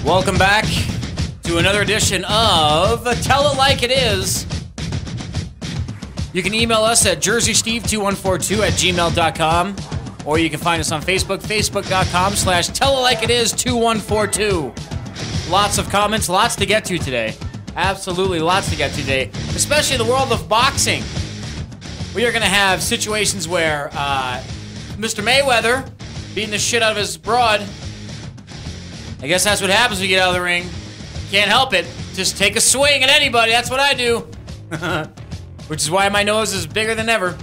Welcome back to another edition of Tell It Like It Is. You can email us at jerseysteve2142@gmail.com, or you can find us on Facebook, facebook.com/tellitlikeitis2142. Lots of comments, lots to get to today. Absolutely lots to get to today, especially in the world of boxing. We are going to have situations where Mr. Mayweather beating the shit out of his broad. I guess that's what happens when you get out of the ring. Can't help it. Just take a swing at anybody. That's what I do. Which is why my nose is bigger than ever.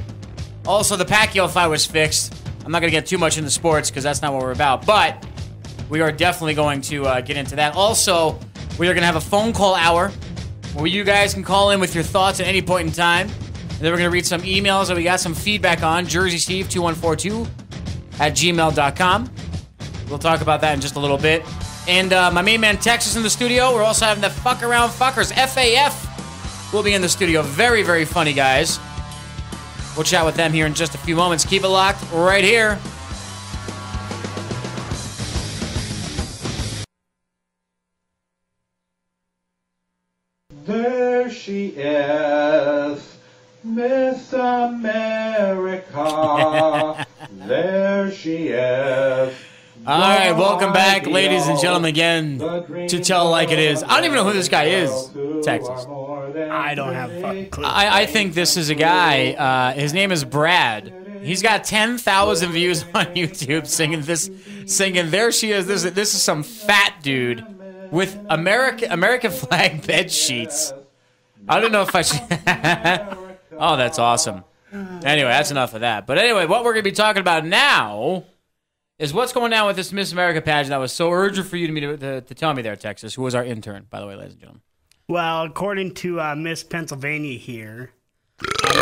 Also, the Pacquiao fight was fixed. I'm not going to get too much into sports because that's not what we're about. But we are definitely going to get into that. Also, we are going to have a phone call hour where you guys can call in with your thoughts at any point in time. And then we're going to read some emails that we got some feedback on. JerseySteve2142@gmail.com. We'll talk about that in just a little bit. And my main man Tex is in the studio. We're also having the Fuck Around Fuckers, FAF, will be in the studio. Very, very funny guys. We'll chat with them here in just a few moments. Keep it locked right here. There she is, Miss America. There she is. All right, welcome back, ladies and gentlemen, again, to Tell It Like It Is. I don't even know who this guy is, Texas. I don't have a fucking clue. I think this is a guy, his name is Brad. He's got 10,000 views on YouTube singing There She Is. This is some fat dude with American flag bed sheets. I don't know if I should... Oh, that's awesome. Anyway, that's enough of that. But anyway, what we're going to be talking about now is what's going on with this Miss America pageant that was so urgent for you to tell me there, Texas, who was our intern, by the way, ladies and gentlemen. Well, according to Miss Pennsylvania here,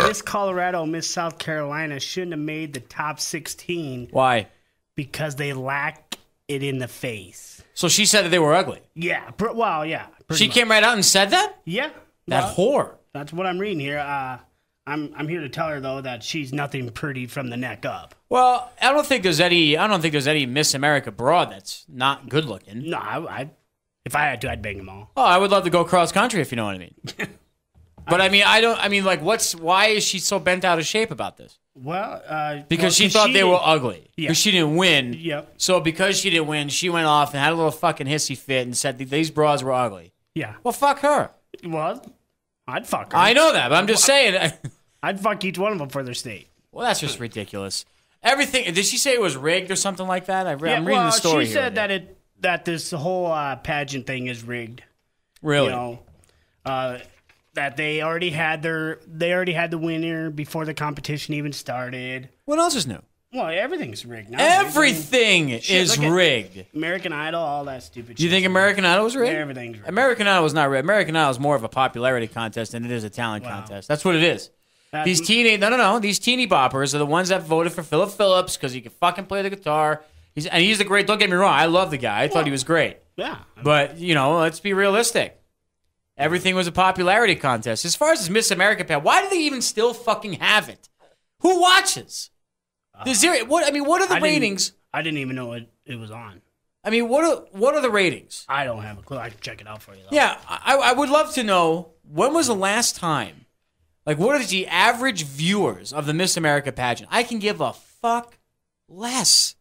Miss Colorado, Miss South Carolina shouldn't have made the top 16. Why? Because they lack it in the face. So she said that they were ugly. Yeah. Well, yeah. She came right out and said that? Yeah. That well, whore. That's what I'm reading here. I'm here to tell her though that she's nothing pretty from the neck up. Well, I don't think there's any Miss America broad that's not good looking. No, I if I had to, I'd bang them all. Oh, I would love to go cross country if you know what I mean. But why is she so bent out of shape about this? Well, because she thought they were ugly. Yeah. Because she didn't win. Yep. So because she didn't win, she went off and had a little fucking hissy fit and said that these broads were ugly. Yeah. Well, fuck her. Well, I'd fuck her. I know that, but I'm just saying. I'd fuck each one of them for their state. Well, that's just ridiculous. Everything. Did she say it was rigged or something like that? I'm reading the story she here. said that this whole pageant thing is rigged. Really? You know, that they already had the winner before the competition even started. What else is new? Well, everything's rigged now. Everything is rigged. American Idol, all that stupid shit. You think American Idol was rigged? Everything's rigged. American Idol was not rigged. American Idol is more of a popularity contest than it is a talent contest. That's what it is. These teeny boppers are the ones that voted for Philip Phillips because he can fucking play the guitar. He's the great. Don't get me wrong. I love the guy. I thought he was great. Yeah. But let's be realistic. Everything was a popularity contest. As far as this Miss America pageant, why do they even still fucking have it? Who watches? What are the ratings? I didn't even know it was on. I mean, what are the ratings? I don't have a clue. I can check it out for you, though. Yeah, I would love to know, when was the last time? Like, what are the average viewers of the Miss America pageant? I can give a fuck less.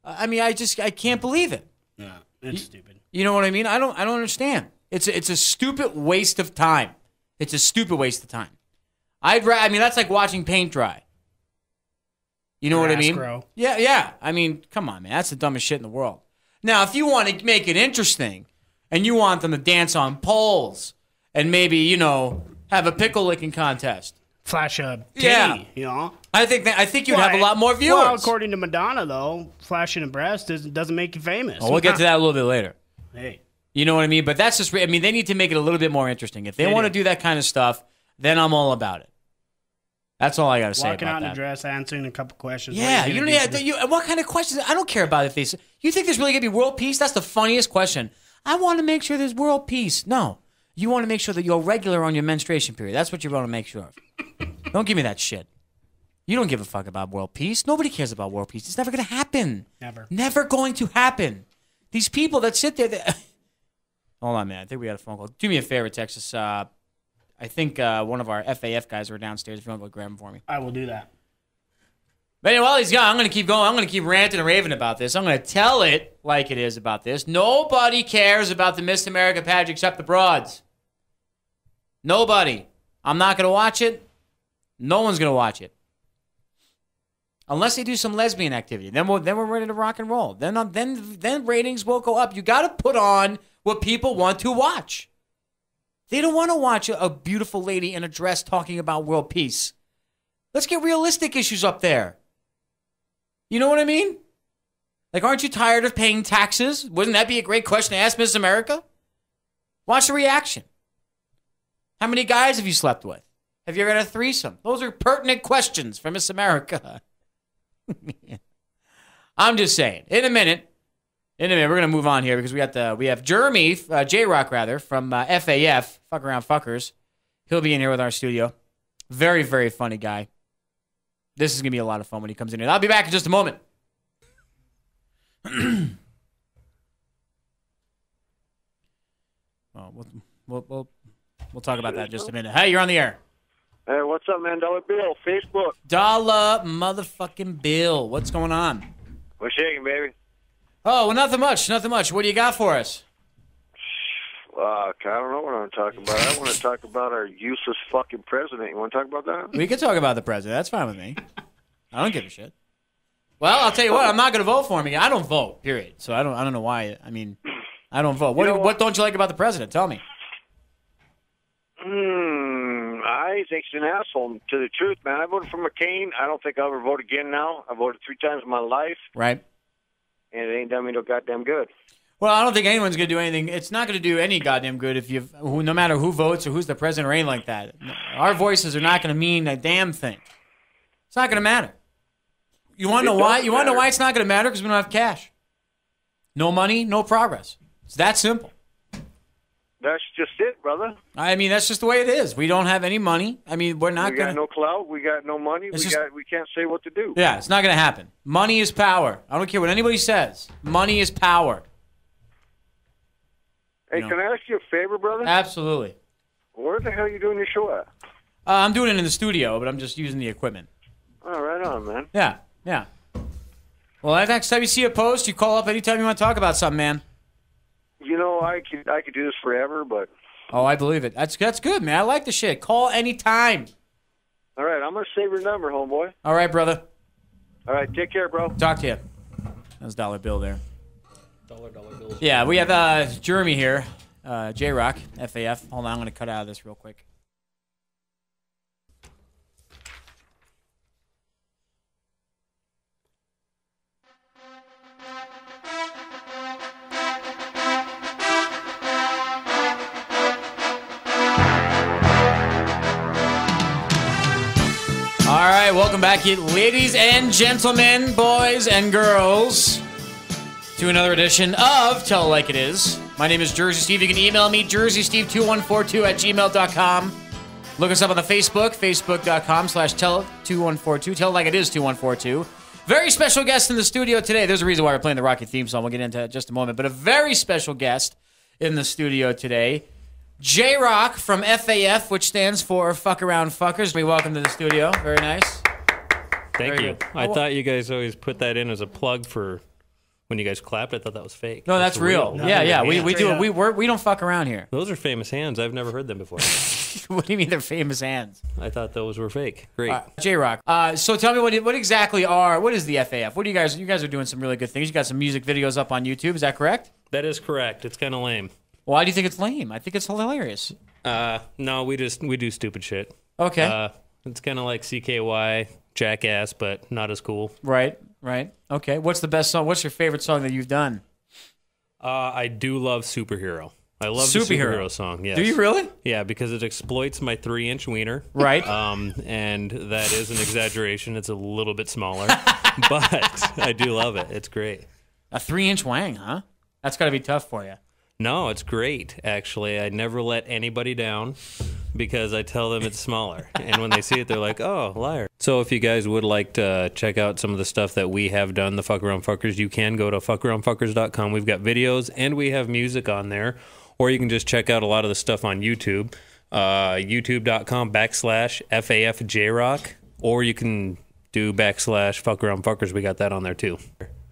I mean, I can't believe it. Yeah, it's stupid. You know what I mean? I don't understand. It's a stupid waste of time. It's a stupid waste of time. That's like watching paint dry. You know what I mean? Grow. Yeah. I mean, come on, man. That's the dumbest shit in the world. Now, if you want to make it interesting and you want them to dance on poles and maybe, have a pickle licking contest. Flash a titty, I think you'd have a lot more viewers. Well, according to Madonna, though, flashing a breast doesn't make you famous. Well, we'll get to that a little bit later. Hey. You know what I mean? But that's just, they need to make it a little bit more interesting. If they want to do that kind of stuff, then I'm all about it. That's all I got to say about that. Walking out in a dress, answering a couple questions. Yeah, what kind of questions? I don't care about if they. You think there's really going to be world peace? That's the funniest question. I want to make sure there's world peace. No. You want to make sure that you're regular on your menstruation period. That's what you want to make sure of. Don't give me that shit. You don't give a fuck about world peace. Nobody cares about world peace. It's never going to happen. Never. Never going to happen. These people that sit there. Hold on, man. I think we got a phone call. Do me a favor, Texas. I think one of our FAF guys are downstairs. If you want to go grab him for me. I will do that. But anyway, while he's gone, I'm going to keep going. I'm going to keep ranting and raving about this. I'm going to tell it like it is about this. Nobody cares about the Miss America pageant except the broads. Nobody. I'm not going to watch it. No one's going to watch it. Unless they do some lesbian activity. Then we're ready to rock and roll. Then ratings will go up. You got to put on what people want to watch. They don't want to watch a beautiful lady in a dress talking about world peace. Let's get realistic issues up there. You know what I mean? Like, aren't you tired of paying taxes? Wouldn't that be a great question to ask Miss America? Watch the reaction. How many guys have you slept with? Have you ever had a threesome? Those are pertinent questions for Miss America. I'm just saying. In a minute, we're gonna move on here because we have Jeremy, J-Rock rather, from FAF, Fuck Around Fuckers. He'll be in here with our studio. Very, very funny guy. This is gonna be a lot of fun when he comes in here. I'll be back in just a moment. Well, we'll talk about that in just a minute. Hey, you're on the air. Hey, what's up, man? Dollar Bill, Facebook. Dollar motherfucking Bill. What's going on? What's shaking, baby? Oh, well, nothing much. What do you got for us? I don't know what I'm talking about. I want to talk about our useless fucking president. You want to talk about that? We can talk about the president. That's fine with me. I don't give a shit. Well, I'll tell you what. I'm not going to vote for him again. I don't vote, period. So I don't know why. I mean, I don't vote. What don't you like about the president? Tell me. I think he's an asshole, to the truth, man. I voted for McCain. I don't think I'll ever vote again now. I voted 3 times in my life. Right. And it ain't done me no goddamn good. Well, I don't think anyone's going to do anything. It's not going to do any goddamn good if no matter who votes or who's the president or anything like that. Our voices are not going to mean a damn thing. It's not going to matter. You want to know why? You want to know why it's not going to matter? Because we don't have cash. No money, no progress. It's that simple. That's just it, brother. I mean, that's just the way it is. We don't have any money. I mean, we're not going to... We got no clout. We got no money. We can't say what to do. Yeah, it's not going to happen. Money is power. I don't care what anybody says. Money is power. Hey, can I ask you a favor, brother? Absolutely. Where the hell are you doing your show at? I'm doing it in the studio, but I'm just using the equipment. Oh, right on, man. Yeah. Well, next time you see a post, you call up anytime you want to talk about something, man. You know, I could do this forever, but... Oh, I believe it. That's good, man. I like the shit. Call anytime. All right, I'm going to save your number, homeboy. All right, brother. All right, take care, bro. Talk to you. That's Dollar Bill there. Dollar bills. Yeah, we have Jeremy here, J-Rock, FAF. Hold on, I'm going to cut out of this real quick. All right, welcome back, ladies and gentlemen, boys and girls, to another edition of Tell It Like It Is. My name is Jersey Steve. You can email me, jerseysteve2142@gmail.com. Look us up on the Facebook, facebook.com/tell2142. Tell It Like It Is 2142. Very special guest in the studio today. There's a reason why we're playing the Rocky theme song. We'll get into it in just a moment. But a very special guest in the studio today. J-Rock from FAF, which stands for Fuck Around Fuckers. We welcome to the studio. Very nice. Thank you. I thought you guys always put that in as a plug for when you guys clapped. I thought that was fake. No, that's real. Yeah. We do it. We don't fuck around here. Those are famous hands. I've never heard them before. What do you mean they're famous hands? I thought those were fake. Great. J-Rock. So tell me what exactly what is the FAF? What do you guys are doing some really good things. You got some music videos up on YouTube. Is that correct? That is correct. It's kind of lame. Why do you think it's lame? I think it's hilarious. No, we do stupid shit. Okay. It's kind of like CKY, Jackass, but not as cool. Right. Okay. What's the best song? What's your favorite song that you've done? I do love Superhero. I love the Superhero song. Yes. Do you really? Yeah, because it exploits my 3-inch wiener. Right. And that is an exaggeration. It's a little bit smaller, but I do love it. It's great. A 3-inch wang, huh? That's got to be tough for you. No, it's great, actually. I never let anybody down because I tell them it's smaller. And when they see it, they're like, oh, liar. So if you guys would like to check out some of the stuff that we have done, the Fuck Around Fuckers, you can go to fuckaroundfuckers.com. We've got videos and we have music on there. Or you can just check out a lot of the stuff on YouTube. YouTube.com/FAFJRock. Or you can do /Fuck Around Fuckers. We got that on there too.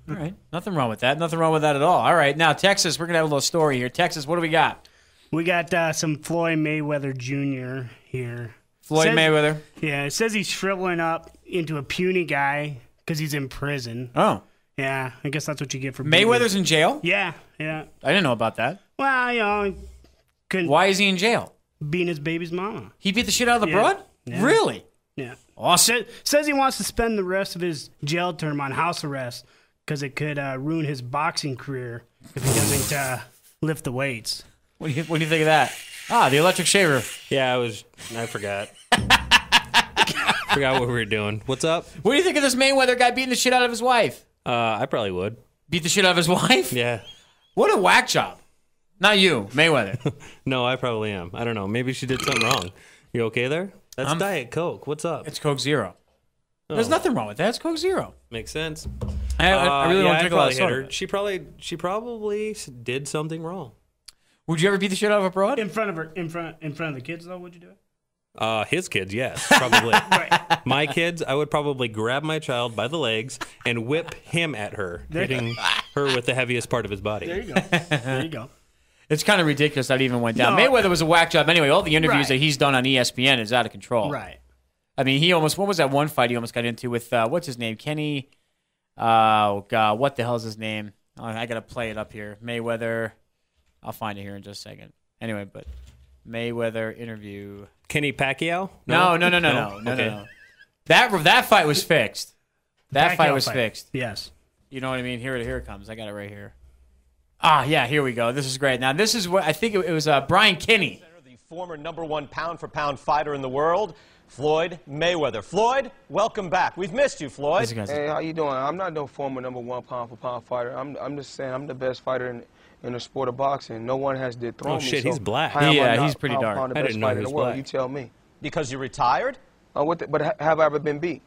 All right. Nothing wrong with that. Nothing wrong with that at all. All right. Now, Texas, we're going to have a little story here. Texas, what do we got? We got some Floyd Mayweather Jr. here. Mayweather? Yeah, it says he's shriveling up into a puny guy because he's in prison. Oh. Yeah, I guess that's what you get for Mayweather's in jail? Yeah. I didn't know about that. Well, couldn't Why is he in jail? being his baby's mama. He beat the shit out of the Yeah. broad? Yeah. Really? Yeah. Awesome. Says he wants to spend the rest of his jail term on house arrest because it could ruin his boxing career if he doesn't lift the weights. What do you think of that? Ah, the electric shaver. Yeah, I forgot. Forgot what we were doing. What's up? What do you think of this Mayweather guy beating the shit out of his wife? I probably would. Beat the shit out of his wife? Yeah. What a whack job. Not you, Mayweather. No, I probably am. I don't know. Maybe she did something wrong. You okay there? That's Diet Coke. What's up? It's Coke Zero. There's nothing wrong with that. It's Coke Zero. Makes sense. I really don't I'd drink a lot of probably hit soda. her. She probably did something wrong. Would you ever beat the shit out of a broad? In front of the kids, though, would you do it? His kids, yes, probably. Right. My kids, I would probably grab my child by the legs and whip him at her, hitting her with the heaviest part of his body. There you go. There you go. It's kind of ridiculous that it even went down. No. Mayweather was a whack job anyway. All the interviews Right. that he's done on ESPN is out of control. Right. I mean, what was that one fight he almost got into with, what's his name? Kenny, oh, God, what the hell's his name? Oh, I got to play it up here. Mayweather, I'll find it here in just a second. Anyway, but Mayweather interview. Kenny Pacquiao? No. Okay. That fight was fixed. That Pacquiao fight was fight. fixed. Yes. You know what I mean? Here it comes. I got it right here. Ah, yeah, here we go. This is great. Now, this is what I think it was Brian Kinney. The former #1 pound-for-pound fighter in the world, Floyd Mayweather. Floyd, welcome back. We've missed you, Floyd. This guy's- Hey, how you doing? I'm not no former #1 pound-for-pound fighter. I'm just saying I'm the best fighter in the sport of boxing. No one has dethroned me. shit, so he's black. how am I Yeah, not he's pretty dark. pound-for-pound the I best didn't know fighter he in was the world? black. You tell me. Because you retired? But have I ever been beat?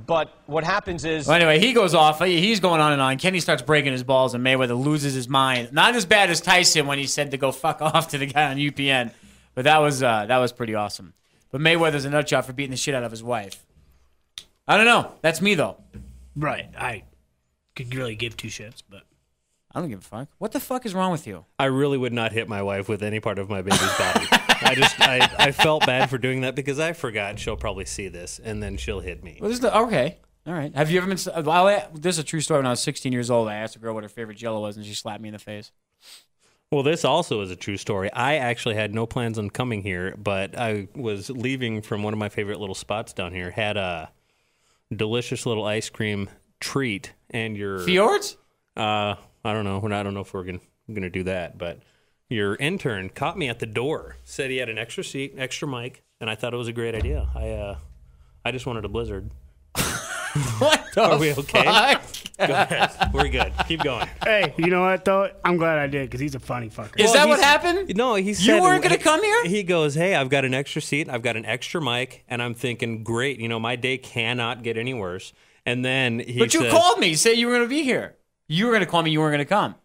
But what happens is... Well, anyway, he goes off. He's going on and on. Kenny starts breaking his balls, and Mayweather loses his mind. Not as bad as Tyson when he said to go fuck off to the guy on UPN, but that was pretty awesome. But Mayweather's a nut job for beating the shit out of his wife. I don't know. That's me though. Right. I could really give two shits, but I don't give a fuck. What the fuck is wrong with you? I really would not hit my wife with any part of my baby's body. I felt bad for doing that because I forgot she'll probably see this, and then she'll hit me. Well, okay. All right. Have you ever been? This is a true story. When I was 16 years old, I asked a girl what her favorite Jello was, and she slapped me in the face. Well, this also is a true story. I actually had no plans on coming here, but I was leaving from one of my favorite little spots down here. Had a delicious little ice cream treat, and your Fjords? I don't know. I don't know if we're gonna do that, but your intern caught me at the door. Said he had an extra seat, extra mic, and I thought it was a great idea. I just wanted a Blizzard. What the Are we okay? fuck? Go ahead. We're good. Keep going. hey, you know what though? I'm glad I did because he's a funny fucker. Is that what happened? No, he said... You weren't going to come here? He goes, hey, I've got an extra seat, I've got an extra mic, and I'm thinking, great, my day cannot get any worse. And then he But you says, called me. You said you were going to be here. You were going to call me. You weren't going to come.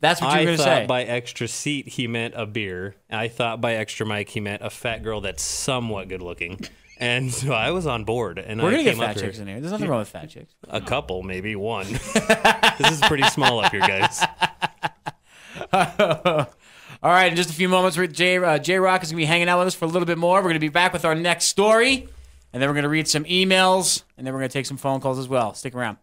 That's what you were I going to thought say. by extra seat he meant a beer. I thought by extra mic he meant a fat girl that's somewhat good looking. And so I was on board. And We're I going to get came up fat here. chicks in here. There's nothing wrong with fat chicks. A couple, maybe one. This is pretty small up here, guys. All right, in just a few moments, J-Rock is going to be hanging out with us for a little bit more. We're going to be back with our next story, and then we're going to read some emails, and then we're going to take some phone calls as well. Stick around.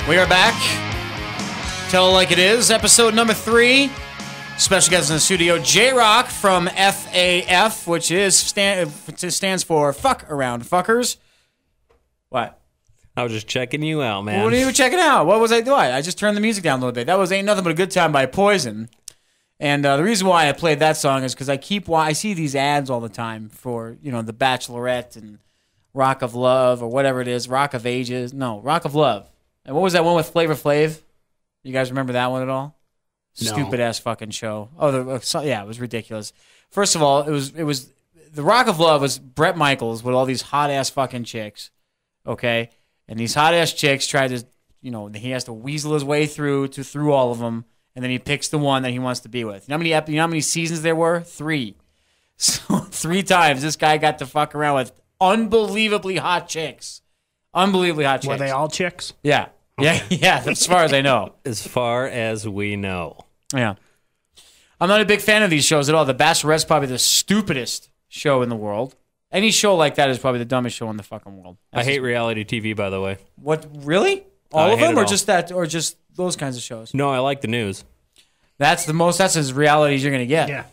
We are back. Tell it like it is. Episode number 3. Special guest in the studio, J-Rock from FAF, which stands for Fuck Around Fuckers. What? I was just checking you out, man. What are you checking out? What was I doing? I just turned the music down a little bit. That was Ain't Nothing But a Good Time by Poison. And the reason why I played that song is because I see these ads all the time for, The Bachelorette and Rock of Love or whatever it is, Rock of Ages. No, Rock of Love. And what was that one with Flavor Flav? You guys remember that one at all? No. Stupid ass fucking show. Oh, yeah, it was ridiculous. First of all, it was the Rock of Love was Bret Michaels with all these hot ass fucking chicks, okay? And these hot ass chicks try to, he has to weasel his way through all of them, and then he picks the one that he wants to be with. You know how many seasons there were? 3. So 3 times this guy got to fuck around with unbelievably hot chicks. Unbelievably hot chicks. Were they all chicks? Yeah. Okay. Yeah, as far as I know. As far as we know. Yeah. I'm not a big fan of these shows at all. The Bachelorette's probably the stupidest show in the world. Any show like that is probably the dumbest show in the fucking world. I hate reality TV, by the way. What, really? All of hate them, it or all. just that, or just those kinds of shows? No, I like the news. That's as reality as you're gonna get. Yeah.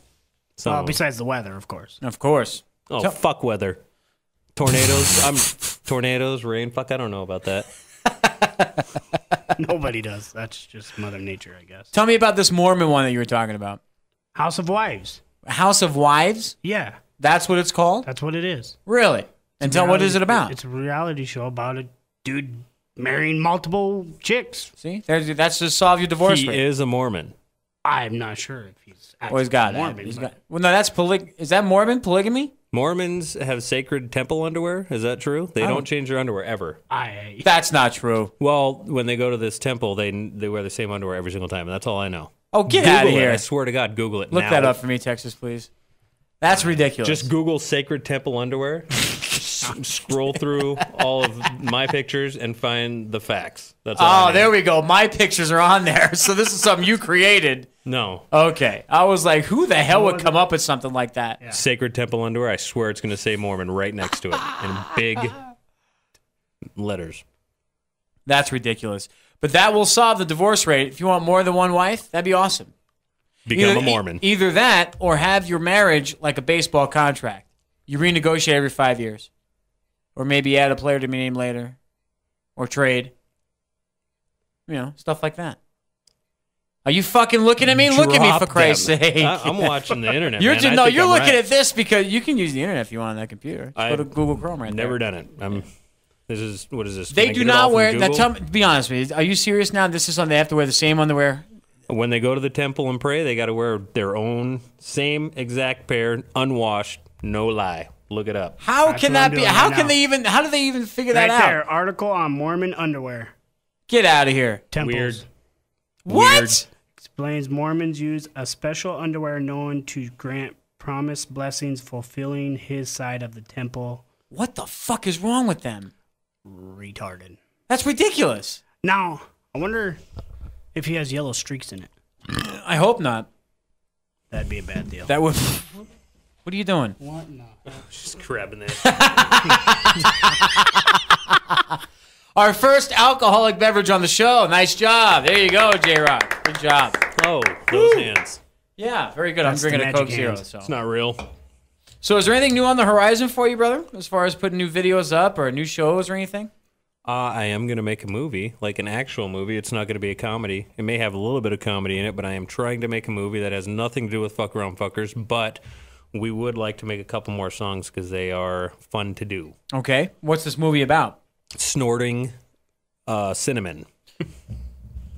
So, Besides the weather, of course. Of course. oh, fuck weather. Tornadoes, rain. Fuck, I don't know about that. Nobody does. That's just Mother Nature, I guess. Tell me about this Mormon one that you were talking about. House of Wives. House of Wives? Yeah, That's what it's called? that's what it is. Really? And tell what is it about? It's a reality show about a dude marrying multiple chicks. See? That's just solve your divorce He rate. is a Mormon. I'm not sure if he's actually Well, he's got Mormon. that. He's but got, well, no, that's is that Mormon? Polygamy? Mormons have sacred temple underwear. Is that true? They don't change their underwear ever. That's not true. Well, when they go to this temple, they wear the same underwear every single time, and that's all I know. Oh, get Google out of it. here. I swear to God, Google it Look now. that up for me, Texas, please. That's ridiculous. Just Google sacred temple underwear. Scroll through all of my pictures and find the facts. That's all I Oh, need. there we go. My pictures are on there. So this is something you created. No. Okay. I was like, who the hell would come up with something like that? Sacred temple underwear. I swear it's going to say Mormon right next to it in big letters. That's ridiculous. But that will solve the divorce rate. If you want more than one wife, that'd be awesome. Become a Mormon. Either that or have your marriage like a baseball contract. You renegotiate every 5 years. Or maybe add a player to be named later. Or trade. Stuff like that. Are you fucking looking at me? Look at me, for Drop Christ's them. sake. I'm watching the internet. You're man. I no, think you're I'm looking right. at this because you can use the internet if you want on that computer. Just go to Google Chrome right Never there. done it. What is this? They Can I do get it all not from wear. Now, Google? be honest with me. Are you serious now? This is something they have to wear the same underwear. When they go to the temple and pray, they got to wear their own same exact pair, unwashed, no lie. Look it up. How That's can what I'm that be? doing How right can now. they even? How do they even figure right that out? there, article on Mormon underwear. Get out of here. Temples. Weird. What? Weird. Explains Mormons use a special underwear known to grant promised blessings fulfilling his side of the temple. What the fuck is wrong with them? Retarded. That's ridiculous. Now, I wonder if he has yellow streaks in it. I hope not. That'd be a bad deal. That would. What are you doing? What? No. Just grabbing that. Our first alcoholic beverage on the show. Nice job. There you go, J-Rock. Good job. Oh, those hands. Yeah, very good. That's I'm drinking the a Coke magic Zero. hands. So. It's not real. So is there anything new on the horizon for you, brother? As far as putting new videos up or new shows or anything? I am going to make a movie, like an actual movie. It's not going to be a comedy. It may have a little bit of comedy in it, but I am trying to make a movie that has nothing to do with fuck around fuckers, but we would like to make a couple more songs because they are fun to do. Okay. What's this movie about? Snorting cinnamon.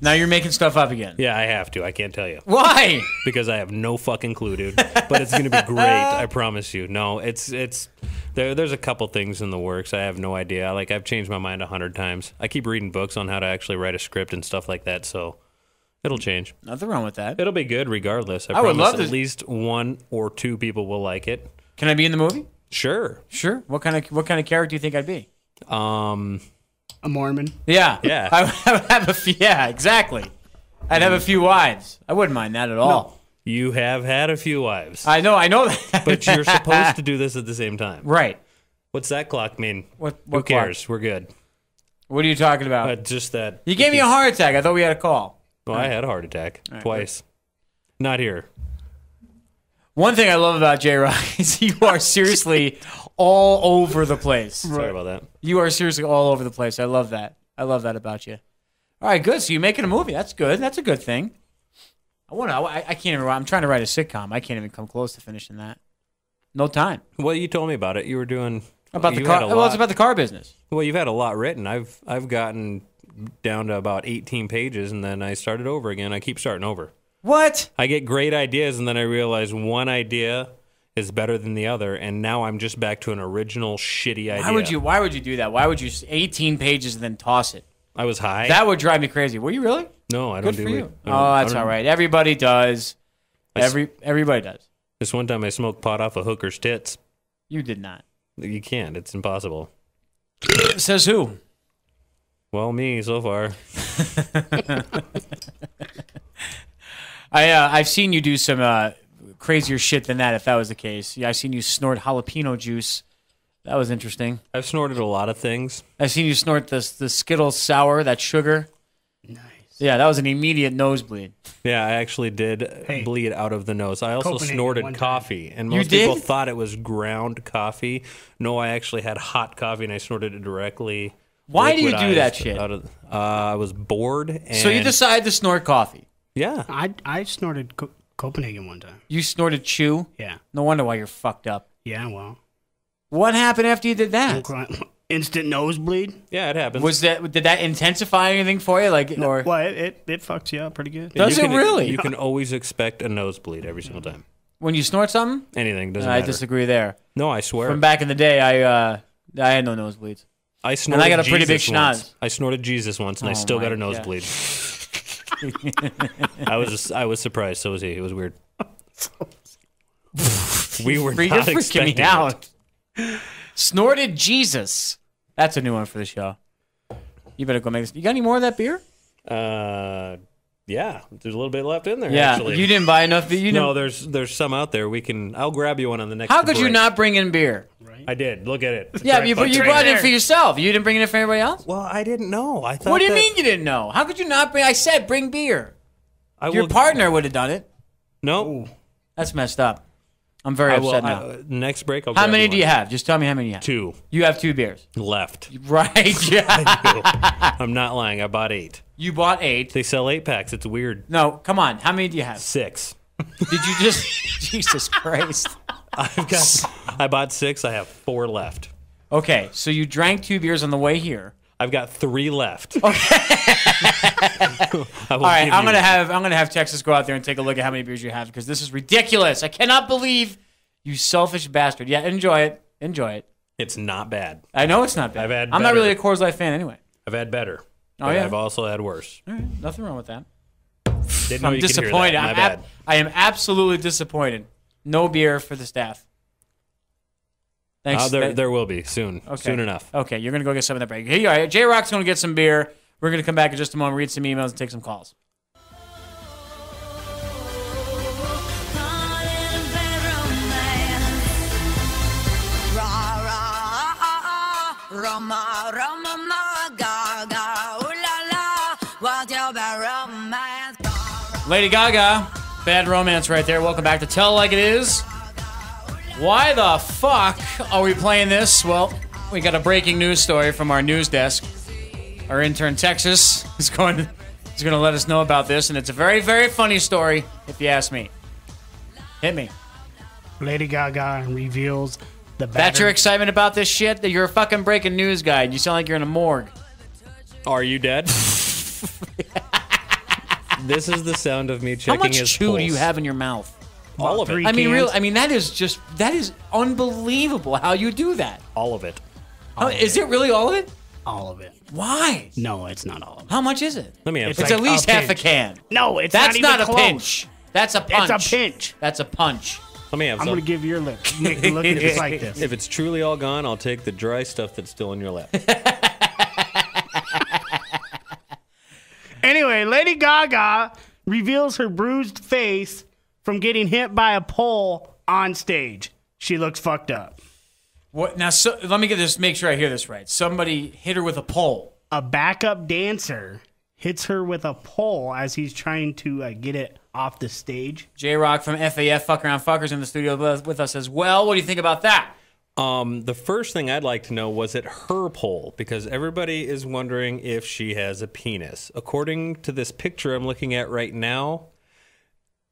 Now you're making stuff up again. Yeah, I have to. I can't tell you. Why? Because I have no fucking clue, dude. But it's going to be great. I promise you. No, it's there's a couple things in the works. I have no idea. I've changed my mind 100 times. I keep reading books on how to actually write a script and stuff like that, so it'll change. Nothing wrong with that. It'll be good regardless. I would promise love to- at least 1 or 2 people will like it. Can I be in the movie? Sure. Sure. What kind of character do you think I'd be? A Mormon. Yeah. Yeah. I would have a few. Yeah, exactly. I'd have a few wives. I wouldn't mind that at all. You have had a few wives. I know that. But you're supposed to do this at the same time. Right. What's that clock mean? What Who cares? We're good. What are you talking about? Just that. You gave me a heart attack. I thought we had a call. Well, I had a heart attack twice. Not here. One thing I love about J-Rock is you are seriously all over the place. Sorry about that. You are seriously all over the place. I love that. I love that about you. All right, good. So you're making a movie. That's good. That's a good thing. I can't even. I'm trying to write a sitcom. I can't even come close to finishing that. No time. Well, you told me about it. You were doing About the you car. had a Well, it's lot- about the car business. Well, you've had a lot written. I've gotten down to about 18 pages, and then I started over again. I keep starting over. What? I get great ideas, and then I realize one idea is better than the other, and now I'm just back to an original shitty idea. Why would you do that? Why would you 18 pages and then toss it? I was high. That would drive me crazy. Were you really? No, I don't Good do for it. you. I don't- Oh, I that's don't- all right. Everybody does. I s- Everybody does. This one time I smoked pot off a hooker's tits. You did not. You can't. It's impossible. Says who? Well, me so far. I've seen you do some crazier shit than that. If that was the case, yeah, I've seen you snort jalapeno juice. That was interesting. I've snorted a lot of things. I've seen you snort the Skittles sour, that sugar. Nice. Yeah, that was an immediate nosebleed. Yeah, I actually did bleed out of the nose. I also Copenhagen snorted one time. coffee, and You most people did? thought it was ground coffee. No, I actually had hot coffee, and I snorted it directly. Why do you do that liquidized shit? Out of, I was bored. And So you decided to snort coffee. Yeah. I snorted Copenhagen one time. You snorted chew. Yeah. No wonder why you're fucked up. Yeah, well. What happened after you did that? Instant nosebleed. Yeah, it happens. Did that intensify anything for you? Like, or Well, it fucks you up pretty good. Does You it can- really? You can always expect a nosebleed every single time. when you snort something? Anything doesn't I matter. disagree there. No, I swear. From back in the day, I had no nosebleeds. I snorted I got a pretty big Jesus once. schnoz. I snorted Jesus once, and I Oh still got my a nosebleed. I was surprised. So was he. It was weird. We were You're not freaking expecting me out. Snorted Jesus. That's a new one for the show. You better go make this. You got any more of that beer? it. Yeah, there's a little bit left in there. Yeah, actually. you didn't buy enough. You didn't. No, there's some out there. I'll grab you one on the next. How could you break. not bring in beer? I did. Look at it. Yeah, but you right brought it in there. for yourself. You didn't bring it in for anybody else? Well, I didn't know. I thought. What do you that- mean you didn't know? How could you not bring? I said bring beer. I Your will- partner would have done it. No. That's messed up. I'm very I will. upset now. Next break. I'll How grab many you do you one. have? Just tell me how many you have. 2 You have 2 beers. left. Right, yeah. I'm not lying. I bought 8. You bought 8. They sell 8-packs. It's weird. No, come on. How many do you have? 6. Did you just... Jesus Christ. I bought 6. I have 4 left. Okay, so you drank 2 beers on the way here. I've got 3 left. Okay. All right, I'm gonna have Texas go out there and take a look at how many beers you have because this is ridiculous. I cannot believe you selfish bastard. Yeah, enjoy it. Enjoy it. It's not bad. I know it's not bad. I've had I'm not better. really a Coors Light fan anyway. I've had better. Oh, but yeah? I've also had worse. All right, nothing wrong with that. Didn't know I'm you could hear that. disappointed. My bad. I am absolutely disappointed. No beer for the staff. Thanks. There will be soon. Okay. Soon enough. Okay, you're gonna go get some of that break. Here you are. J Rock's gonna get some beer. We're gonna come back in just a moment, read some emails, and take some calls. Lady Gaga, Bad Romance right there. Welcome back to Tell Like It Is. Why the fuck are we playing this? Well, we got a breaking news story from our news desk. Our intern Texas is going to let us know about this, and it's a very, very funny story, if you ask me. Hit me. Lady Gaga reveals the That's your excitement about this shit? That you're a fucking breaking news guy, and you sound like you're in a morgue. Are you dead? This is the sound of me How checking much his chew pulse. do you have in your mouth? All of it. 3 I mean, cans. that is unbelievable how you do that. All of it. Is it really all of it? All of it. Why? No, it's not all of it. How much is it? Let me It's answer. at like least a half a pinch. can. No, it's That's not, not even a close. pinch. That's a punch. It's a pinch. That's a punch. Let me have I'm some. gonna give your lip. Make the look just like this. If it's truly all gone, I'll take the dry stuff that's still in your lap. Anyway, Lady Gaga reveals her bruised face from getting hit by a pole on stage. She looks fucked up. What now? So, let me get this. Make sure I hear this right. Somebody hit her with a pole. A backup dancer hits her with a pole as he's trying to get it off the stage. J Rock from FAF Fuck Around Fuckers in the studio with us as well. What do you think about that? The first thing I'd like to know, was it her pole? Because everybody is wondering if she has a penis. According to this picture I'm looking at right now,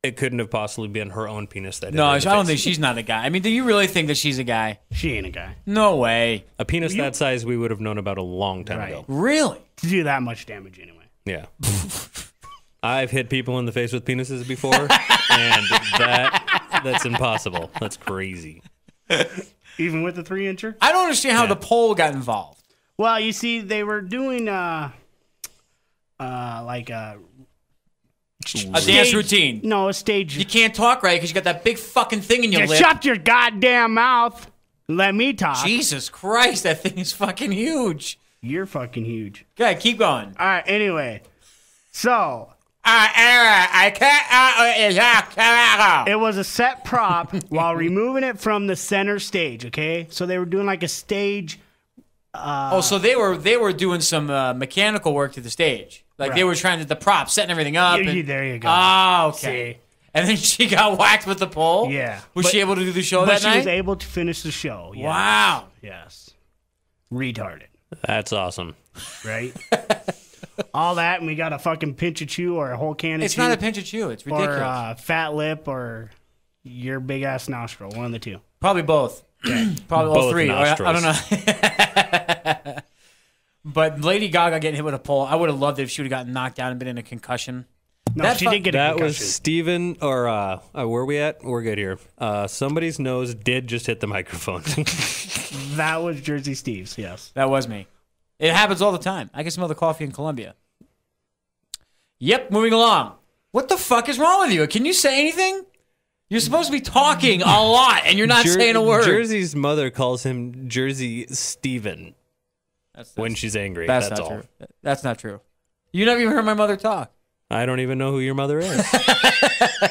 it couldn't have possibly been her own penis that hit No, her I in the don't face. think she's not a guy. I mean, do you really think that she's a guy? She ain't a guy. No way. A penis that size we would have known about a long time Right. ago. Really? To do that much damage anyway. Yeah. I've hit people in the face with penises before, and that's impossible. That's crazy. Even with the 3-incher? I don't understand how the pole got involved. Well, you see, they were doing like a dance routine. No, a stage. You can't talk right because you got that big fucking thing in your You lip. shut your goddamn mouth and let me talk. Jesus Christ, that thing is fucking huge. You're fucking huge. Okay, keep going. All right, anyway. So, I can't. it was a set prop while removing it from the center stage, okay? So they were doing like a stage. So they were doing some mechanical work to the stage. Like they Right. were trying to the props, setting everything up. There you go. Oh, okay. See? And then she got whacked with the pole? Yeah. Was she able to do the show But that she night? was able to finish the show. Yes. Wow. Yes. Retarded. That's awesome. Right? All that, and we got a fucking pinch of chew or a whole can of It's chew. not a pinch of chew. It's ridiculous. Or fat lip or your big ass nostril. One of the two. Probably both. Probably all Both three. Or I nostrils. don't know. But Lady Gaga getting hit with a pole, I would have loved it if she would have gotten knocked down and been in a concussion. No, That she fu- did get a That was concussion. Steven, or where are we at? We're good here. Somebody's nose did just hit the microphone. That was Jersey Steve's, yes. That was me. It happens all the time. I can smell the coffee in Colombia. Yep, moving along. What the fuck is wrong with you? Can you say anything? You're supposed to be talking a lot, and you're not saying a word. Jersey's mother calls him Jersey Steven That's when she's angry. That's That's not all. true. That's not true. You never even heard my mother talk. I don't even know who your mother is.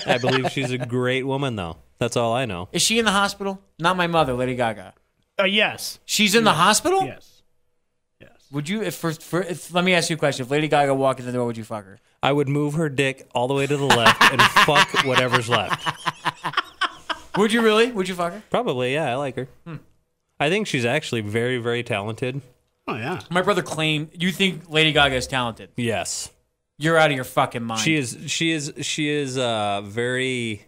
I believe she's a great woman, though. That's all I know. Is she in the hospital? Not my mother, Lady Gaga. Yes. She's in the hospital? Yes. Yes. Would you, if let me ask you a question. If Lady Gaga walked in the door, would you fuck her? I would move her dick all the way to the left and fuck whatever's left. Would you really? Would you fuck her? Probably, yeah. I like her. I think she's actually very, very talented. Oh, yeah. My brother claimed, you think Lady Gaga is talented. Yes. You're out of your fucking mind. She is very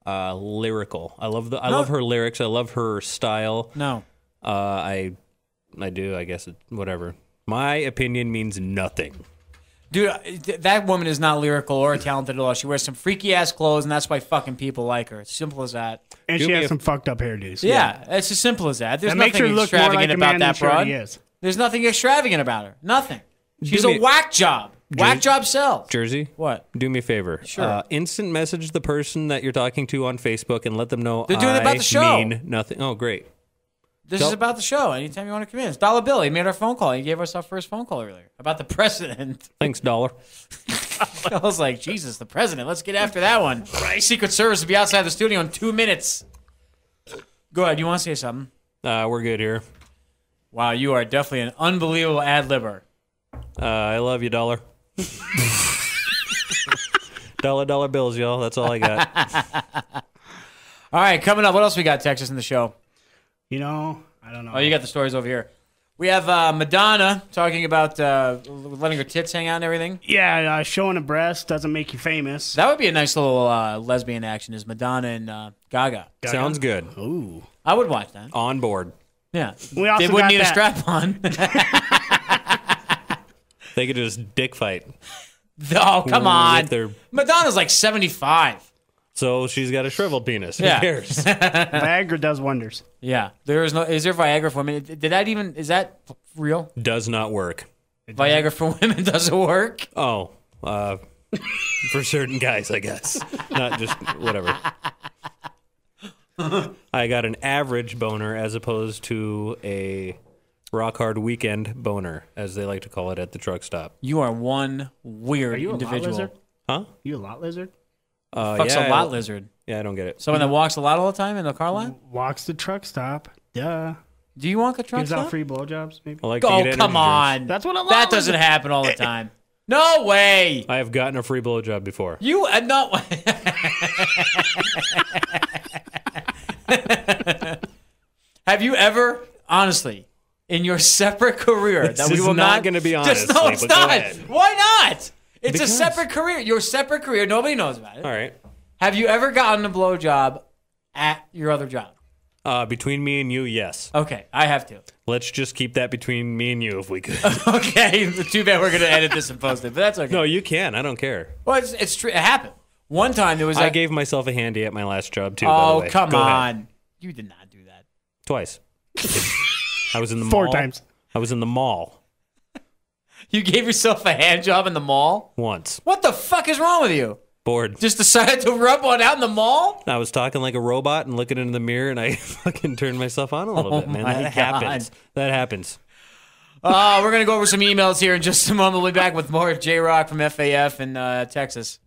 lyrical. I love her lyrics. I love her style. No. I do. I guess whatever. My opinion means nothing. Dude, that woman is not lyrical or talented at all. She wears some freaky ass clothes, and that's why fucking people like her. It's simple as that. And Do she me has a- some fucked up hairdos. Yeah, it's as simple as that. There's That makes her nothing look more extravagant like a about man than that she broad. already is. There's nothing extravagant about her. Nothing. She's Do a me- whack job. Whack job sells. Jersey, What? do me a favor. Sure. Instant message the person that you're talking to on Facebook and let them know They're doing it about the show. I mean nothing. Oh, great. This Tell- is about the show. Anytime you want to come in. It's Dollar Bill. He made our phone call. He gave us our first phone call earlier about the president. Thanks, dollar. I was like, Jesus, the president. Let's get after that one. Right. Secret Service will be outside the studio in 2 minutes. Go ahead. You want to say something? We're good here. Wow, you are definitely an unbelievable ad-libber. I love you, dollar. Dollar bills, y'all. That's all I got. All right, coming up. What else we got, Texas, in the show? You know, I don't know. Oh, you got the stories over here. We have Madonna talking about letting her tits hang out and everything. Yeah, showing a breast doesn't make you famous. That would be a nice little lesbian action, is Madonna and Gaga. Sounds good. Ooh. I would watch that. On board. Yeah. We also They wouldn't got need a that- strap on. They could just dick fight. Oh, come on. With their- Madonna's like 75. So she's got a shriveled penis. Yeah. Who cares? Viagra does wonders. Yeah. Is there Viagra for women? Is that real? Does not work. Viagra for women doesn't work? Oh, for certain guys, I guess. Not just whatever. I got an average boner as opposed to a rock hard weekend boner, as they like to call it at the truck stop. You are one weird Are you a lot individual. lizard? Huh? You a lot lizard? Fuck's yeah, a lot lizard. Yeah, I don't get it. Someone that walks a lot all the time in the car lot? Walks the truck stop. Duh. Do you walk a truck Gives out stop? free blowjobs, maybe. I like to Oh, get come energy on. drinks. That's what a lot That doesn't lizard- happen all the time. No way. I have gotten a free blowjob before. You no. Have you ever, honestly, in your separate career This that we is will not gonna be Just, no, honestly, it's but go not. ahead. Why not? It's Because- a separate career. Your separate career. Nobody knows about it. All right. Have you ever gotten a blowjob at your other job? Between me and you, yes. Okay, I have to. Let's just keep that between me and you if we could. Okay, too bad we're going to edit this and post it, but that's okay. No, you can. I don't care. Well, it's true. It happened. One time there was I gave myself a handy at my last job, too, by the Oh, way. come Go on. ahead. You did not do that. Twice. I was in the mall. 4 times. I was in the mall You gave yourself a hand job in the mall? once. What the fuck is wrong with you? Bored. Just decided to rub one out in the mall? I was talking like a robot and looking into the mirror, and I fucking turned myself on a little bit, man. my That God. happens. That happens. We're going to go over some emails here in just a moment. We'll be back with more of J-Rock from FAF in Texas.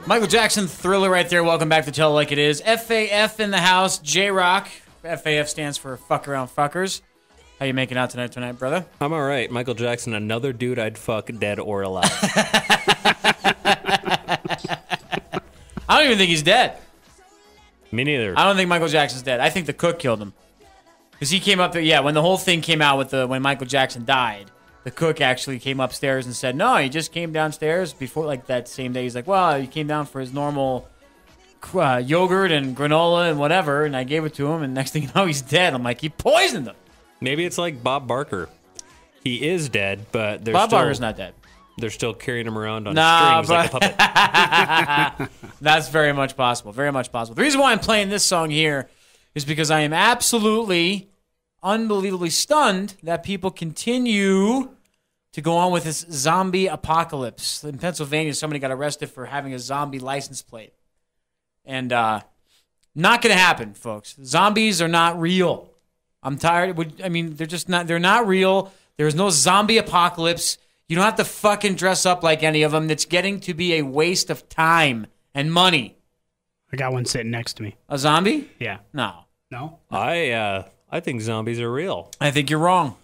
Michael Jackson, Thriller right there. Welcome back to Tell It Like It Is. FAF in the house. J-Rock. FAF stands for Fuck Around Fuckers. How you making out tonight, brother? I'm all right. Michael Jackson, another dude I'd fuck dead or alive. I don't even think he's dead. Me neither. I don't think Michael Jackson's dead. I think the cook killed him. Because he came up there, when the whole thing came out with when Michael Jackson died, the cook actually came upstairs and said, no, he just came downstairs before, like, that same day. He's like, well, he came down for his normal yogurt and granola and whatever, and I gave it to him, and next thing you know, he's dead. I'm like, he poisoned him. Maybe it's like Bob Barker. He is dead, but Bob Barker's not dead. They're still carrying him around on Nah, strings like a puppet. That's very much possible. Very much possible. The reason why I'm playing this song here is because I am absolutely, unbelievably stunned that people continue to go on with this zombie apocalypse. In Pennsylvania, somebody got arrested for having a zombie license plate. And not going to happen, folks. Zombies are not real. I'm tired. They're just not. They're not real. There's no zombie apocalypse. You don't have to fucking dress up like any of them. It's getting to be a waste of time and money. I got one sitting next to me. A zombie? Yeah. No. No? I think zombies are real. I think you're wrong.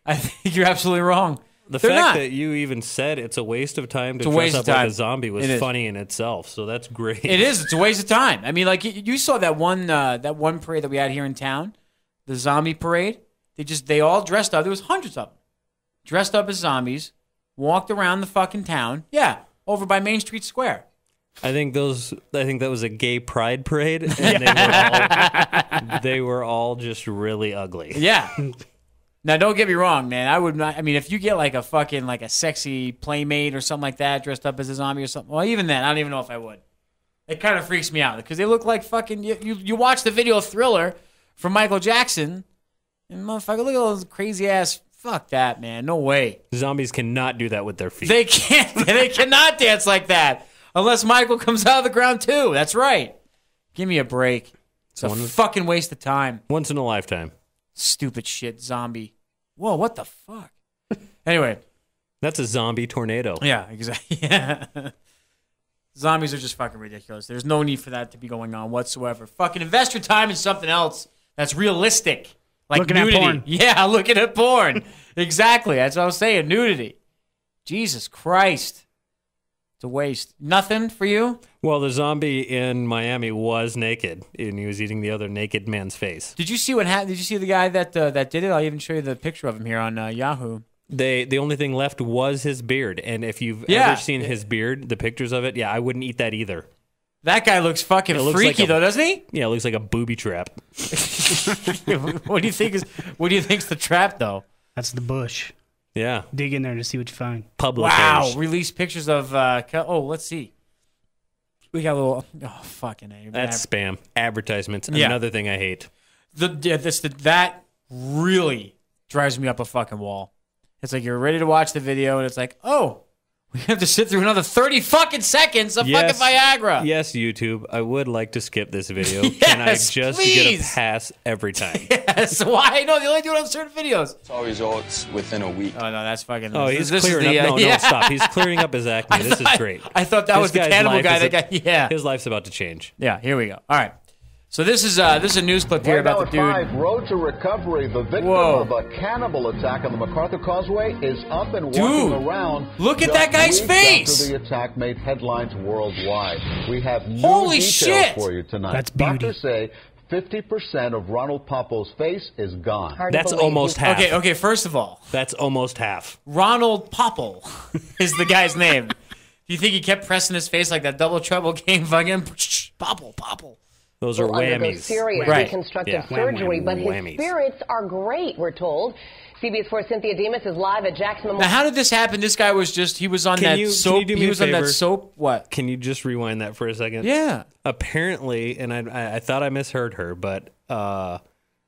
I think you're absolutely wrong. The They're fact not. that you even said it's a waste of time to It's a dress waste up of time. like a zombie was It is. funny in itself. So that's great. It is. It's a waste of time. I mean, like you saw that one parade that we had here in town, the zombie parade. They all dressed up. There was hundreds of them, dressed up as zombies, walked around the fucking town. Yeah, over by Main Street Square. I think that was a gay pride parade, and they were all just really ugly. Yeah. Now, don't get me wrong, man. I would not. I mean, if you get like a sexy playmate or something like that dressed up as a zombie or something, well, even then, I don't even know if I would. It kind of freaks me out because they look like fucking. You watch the video Thriller from Michael Jackson, and motherfucker, look at all those crazy ass. Fuck that, man. No way. Zombies cannot do that with their feet. They can't. They cannot dance like that unless Michael comes out of the ground too. That's right. Give me a break. It's a fucking waste of time. Once in a lifetime. Stupid shit, zombie. Whoa, what the fuck? Anyway. That's a zombie tornado. Yeah, exactly. Yeah. Zombies are just fucking ridiculous. There's no need for that to be going on whatsoever. Fucking invest your time in something else that's realistic. Like looking nudity. at porn. Yeah, looking at porn. Exactly. That's what I was saying. Nudity. Jesus Christ. It's a waste. Nothing for you? Well, the zombie in Miami was naked, and he was eating the other naked man's face. Did you see what happened? Did you see the guy that did it? I'll even show you the picture of him here on Yahoo. The only thing left was his beard, and if you've ever seen his beard, the pictures of it, I wouldn't eat that either. That guy looks fucking freaky, though, doesn't he? Yeah, it looks like a booby trap. What do you think's the trap, though? That's the bush. Yeah. Dig in there to see what you find. Publishers. Wow. Release pictures of. Let's see. We got a little. Oh, fucking A. That's spam. Advertisements. Yeah. Another thing I hate. That really drives me up a fucking wall. It's like you're ready to watch the video, and it's like, oh, we have to sit through another 30 fucking seconds of fucking Viagra. Yes, YouTube. I would like to skip this video. Yes, Can I just please. get a pass every time? Yes. Why? No, they only do it on certain videos. Saw results within a week. Oh, no, that's fucking. Oh, he's this is clearing the, up. No, stop. He's clearing up his acne. This is great. I thought that This was the guy's cannibal life guy is that got. Yeah. His life's about to change. Yeah, here we go. All right. So this is a news clip here about the dude. Right now at 5, Road to Recovery. The victim of a cannibal attack on the MacArthur Causeway is up and walking around. Look at that guy's face! After the attack made headlines worldwide. We have new Holy details shit! for you tonight. That's beauty. Doctors say 50% of Ronald Poppo's face is gone. That's almost half. Okay, first of all. That's almost half. Ronald Popple is the guy's name. Do you think he kept pressing his face like that Double Trouble game fucking Popple? Those are whammies. Serious reconstructive surgery, but his spirits are great, we're told. CBS 4 Cynthia Demas is live at Jackson Memorial. Now, how did this happen? This guy was he was on that soap. He was on that soap. What? Can you just rewind that for a second? Yeah. Apparently, and I thought I misheard her, but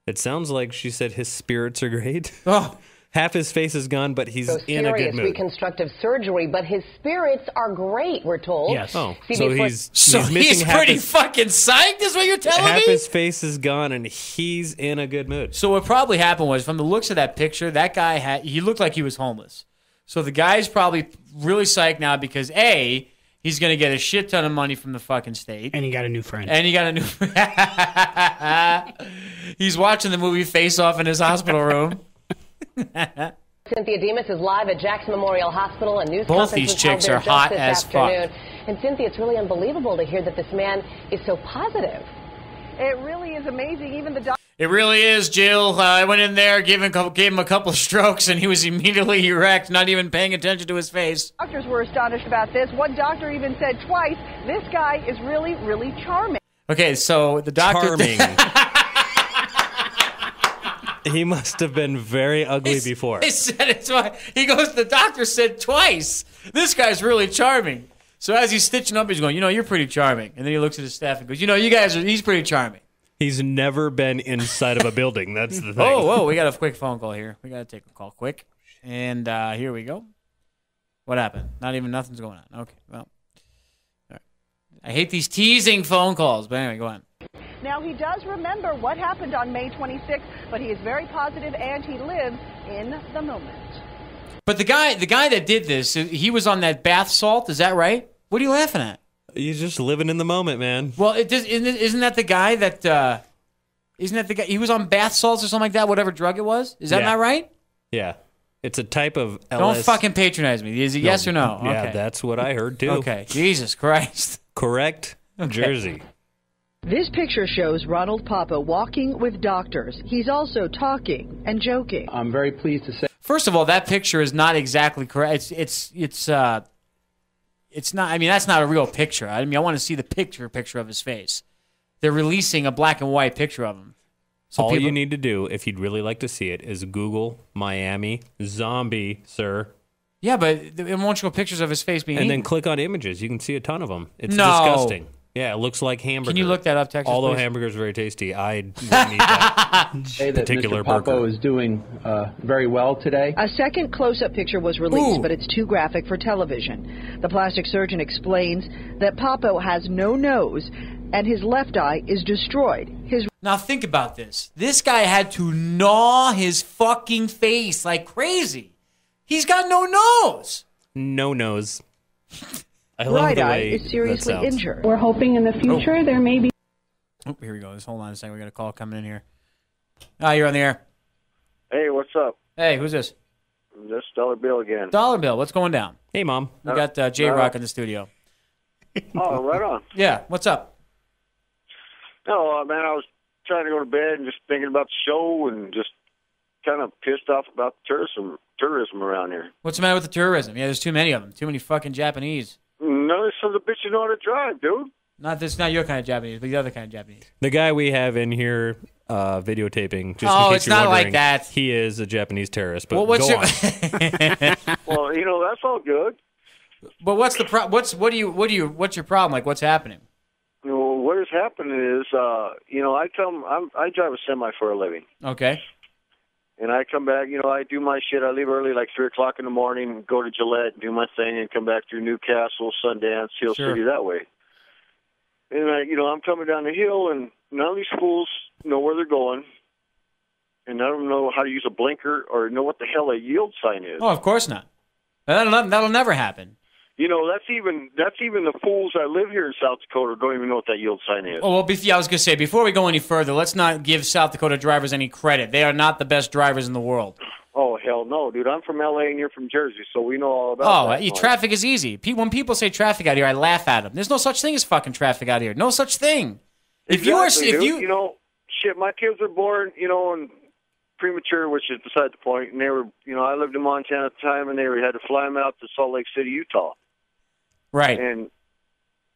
it sounds like she said his spirits are great. Oh. Half his face is gone, but he's in a good mood. Reconstructive surgery, but his spirits are great, we're told. Yes. Oh, CBS so he's pretty fucking psyched, is what you're telling me? Half his face is gone, and he's in a good mood. So what probably happened was, from the looks of that picture, that guy he looked like he was homeless. So the guy's probably really psyched now because, A, he's going to get a shit ton of money from the fucking state. And he got a new friend. He's watching the movie Face Off in his hospital room. Cynthia Demas is live at Jackson Memorial Hospital. A news Both these chicks are hot as fuck. And Cynthia, it's really unbelievable to hear that this man is so positive. It really is amazing. Even the doctor. It really is, Jill. I went in there, gave him a couple of strokes, and he was immediately erect, not even paying attention to his face. Doctors were astonished about this. One doctor even said twice, "This guy is really, really charming." Okay, so the doctor. Charming. He must have been very ugly before. He said it twice. He goes, the doctor said twice, this guy's really charming. So as he's stitching up, he's going, you're pretty charming. And then he looks at his staff and goes, he's pretty charming. He's never been inside of a building. That's the thing. Oh, we got a quick phone call here. We got to take a call quick. And here we go. What happened? Nothing's going on. Okay, well. All right. I hate these teasing phone calls. But anyway, go on. Now, he does remember what happened on May 26th, but he is very positive and he lives in the moment. But the guy that did this, he was on that bath salt. Is that right? What are you laughing at? He's just living in the moment, man. Well, isn't that the guy that? Isn't that the guy? He was on bath salts or something like that. Whatever drug it was. Is that not right? Yeah, it's a type of LS. Don't fucking patronize me. Is it yes or no? Yeah, okay. That's what I heard too. Okay, Jesus Christ. Correct. Okay. Jersey. This picture shows Ronald Poppo walking with doctors. He's also talking and joking. I'm very pleased to say. First of all, that picture is not exactly correct. It's not. I mean, that's not a real picture. I mean, I want to see the picture of his face. They're releasing a black and white picture of him. So all you need to do, if you'd really like to see it, is Google Miami zombie, sir. Yeah, but it won't show pictures of his face being And eaten. then click on images. You can see a ton of them. It's No. disgusting. Yeah, it looks like hamburger. Can you look that up, Texas? Although please? hamburger is very tasty, I don't eat that Say that particular Mr. Poppo burger. is doing very well today. A second close-up picture was released, but it's too graphic for television. The plastic surgeon explains that Poppo has no nose and his left eye is destroyed. Now think about this. This guy had to gnaw his fucking face like crazy. He's got no nose. No nose. I love right the eye way is seriously that sounds. injured. We're hoping in the future there may be. Oh, here we go. Just hold on a second. We got a call coming in here. You're on the air. Hey, what's up? Hey, who's this? This Dollar Bill again. Dollar Bill. What's going down? Hey, Mom. We got J-Rock in the studio. Oh, right on. Yeah. What's up? No, man, I was trying to go to bed and just thinking about the show and just kind of pissed off about the tourism around here. What's the matter with the tourism? Yeah, there's too many of them. Too many fucking Japanese. None of some of the bitch know how to drive, dude. Not your kind of Japanese, but the other kind of Japanese. The guy we have in here videotaping, just in Oh, case it's you're not wondering, like that. He is a Japanese terrorist, but Well, what's go your- on. Well, that's all good. But what's the what's your problem? Like, what's happening? What has happened is, I drive a semi for a living. Okay. And I come back, I do my shit. I leave early, like 3 o'clock in the morning, go to Gillette, do my thing, and come back through Newcastle, Sundance, Hill City that way. And I'm coming down the hill, and none of these fools know where they're going, and I don't know how to use a blinker or know what the hell a yield sign is. Oh, of course not. That'll never happen. You know, that's even the fools that live here in South Dakota don't even know what that yield sign is. Oh, well, I was going to say, before we go any further, let's not give South Dakota drivers any credit. They are not the best drivers in the world. Oh, hell no, dude. I'm from L.A. and you're from Jersey, so we know all about that. Traffic is easy. When people say traffic out here, I laugh at them. There's no such thing as fucking traffic out here. No such thing. You know, shit, my kids were born, you know, and premature, which is beside the point, and they were, you know, I lived in Montana at the time, and they had to fly them out to Salt Lake City, Utah. Right. And,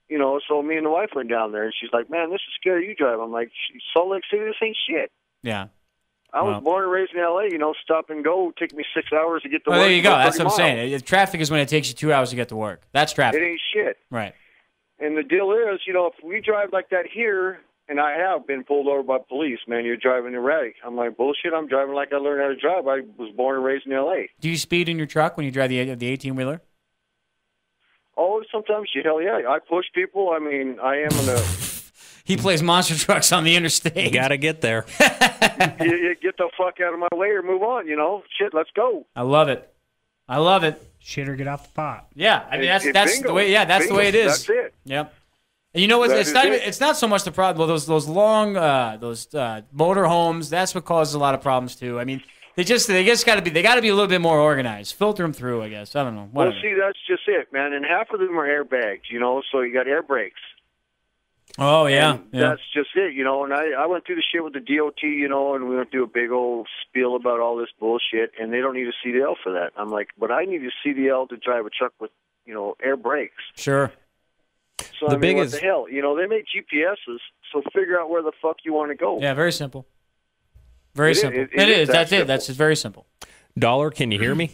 you know, so me and the wife went down there, and she's like, man, this is scary you drive. I'm like, Salt Lake City, this ain't shit. Yeah. I was born and raised in L.A., you know, stop and go. Take me 6 hours to get to work. There you go. That's what I'm saying. Traffic is when it takes you 2 hours to get to work. That's traffic. It ain't shit. Right. And the deal is, you know, if we drive like that here, and I have been pulled over by police, man, you're driving erratic. I'm like, bullshit, I'm driving like I learned how to drive. I was born and raised in L.A. Do you speed in your truck when you drive the 18-wheeler? Oh, sometimes, hell yeah. I push people. I mean, I am in a... He plays monster trucks on the interstate. You got to get there. you get the fuck out of my way or move on, you know? Shit, let's go. I love it. I love it. Shit or get off the pot. Yeah, I mean, that's the way. Yeah, that's the way it is. That's it. Yep. And you know what? It's not so much the problem. Well, those long motor homes. That's what causes a lot of problems too. I mean, they got to be a little bit more organized. Filter them through, I guess. I don't know. Whatever. Well, see, that's just it, man. And half of them are airbags, you know. So you got air brakes. Oh yeah, That's just it, you know. And I went through the shit with the DOT, you know, and we went through a big old spiel about all this bullshit, and they don't need a CDL for that. I'm like, but I need a CDL to drive a truck with, you know, air brakes. Sure. So what the hell? You know, they make GPSs, so figure out where the fuck you want to go. Yeah, very simple. Very simple. It is. That's it. That's just very simple. Dollar, can you hear me?